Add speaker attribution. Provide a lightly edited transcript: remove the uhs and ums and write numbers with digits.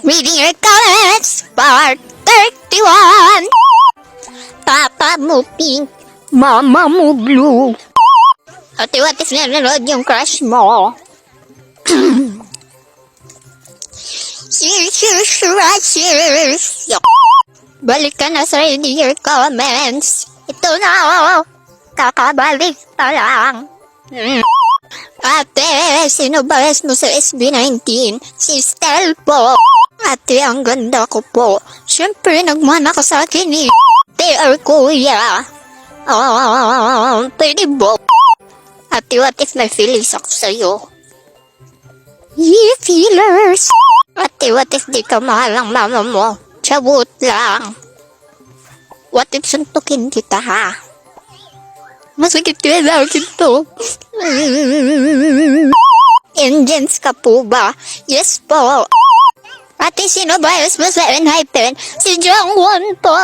Speaker 1: Reading your comments, part 31. Papa mo pink, mama mo blue. Ate, what if nanonood yung crush mo? Cheers. Balik ka na sa reading your comments. Ito na, kakabalik pa lang. Ate, sino ba mo sa SB19? Si Stel po. Ate, ang ganda ko po. Siyempre, nagmana ka sa akin eh. Ate or kuya. Pwede ba? Ate, what if may feelings ako sa'yo? Yeah, feelers. Ate, what if di ka mahal ang mama mo? Chabut lang. What if suntukin kita ha? Masakit yun lang ito. Engines ka po ba? Yes po. Ate, sino ba yung sa 7 hyphen? Si Jongwon po.